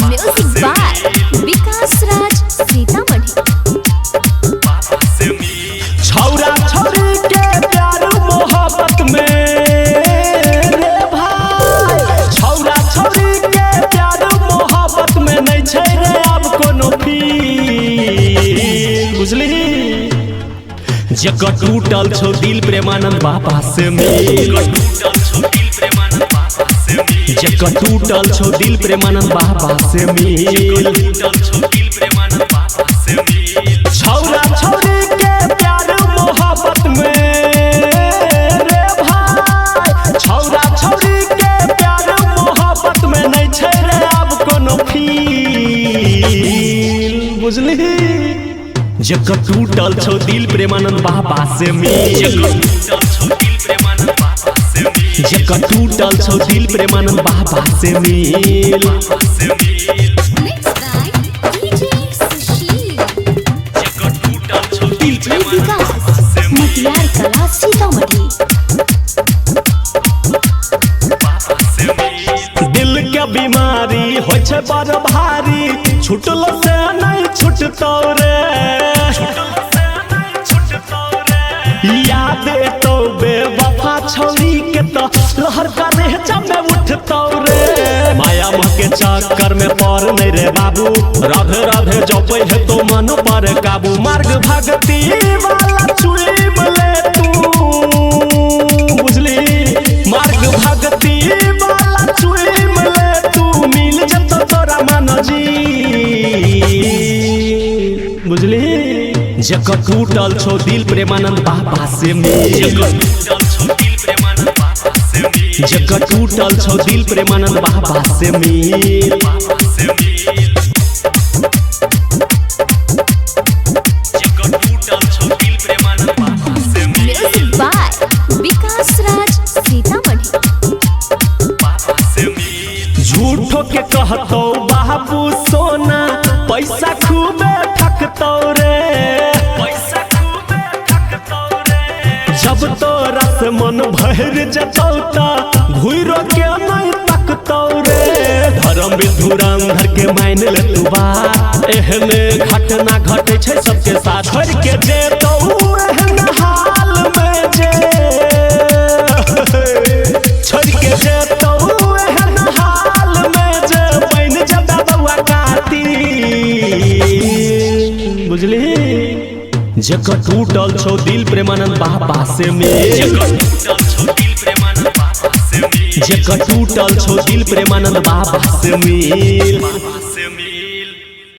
Music by विकास राज सीतामढ़ी। छौरा छौरी के प्यार मोहब्बत में रे भाई, छौरा छौरी के प्यार मोहब्बत में नहीं छै रे अब कोनो फील, बुझली। जकर टूटल छौ दिल प्रेमानंद बाबा से मिल, जकर टूटल छौ दिल प्रेमानंद बाबा से मिल। छौरा छौरी के प्यार मोहब्बत में रे भाई, छौरा छौरी के प्यार मोहब्बत में नहीं छै रे अब कोनो फील, बुझली। जकर टूटल छौ दिल प्रेमानंद बाबा से मिल, जकर टूटल छौ दिल प्रेमानंद बाबा से मिल। मटियार कला सीतामढ़ी। दिल के बीमारी हो छै बड़ भारी, छुटल से नहीं छुटतौ रे, याद तो बेवफा छौरी के तो लहर का रेचा में उठतौ रे। माया मोह के चक्कर में पड़ नहीं रे बाबू, राधे राधे जपै है तो मन पर काबू। मार्ग भगती वाला चुइम ले तू, बुझली। मार्ग भगती वाला चुइम ले तू, मिल जतो तोरा मन जी, बुझली। जकर टूटल छौ दिल प्रेमानंद बाबा से मिल, जकर टूटल छौ दिल प्रेमानंद बाबा से मिल। म्यूजिक बाय विकास राज सीतामढ़ी। झूठो के कहतौ बाबू सोना, पैसा खूबे ठकतौ रे, जब तोरा से मन भर जतौ त घुरो के नहीं तकतौ रे। धर्म विधुरंधर के मान ले तू बात, एहने घटना घटे छै सबके साथ। छोड़ के जेतौ एहन हाल में जे, छोड़ के जेतौ एहन हाल में जे, बन जदा बउआ कातिल, बुझली। जकर टूटल छौ दिल प्रेमानंद बाबा से मिल, जकर टूटल छौ दिल प्रेमानंद बाबा से मिल।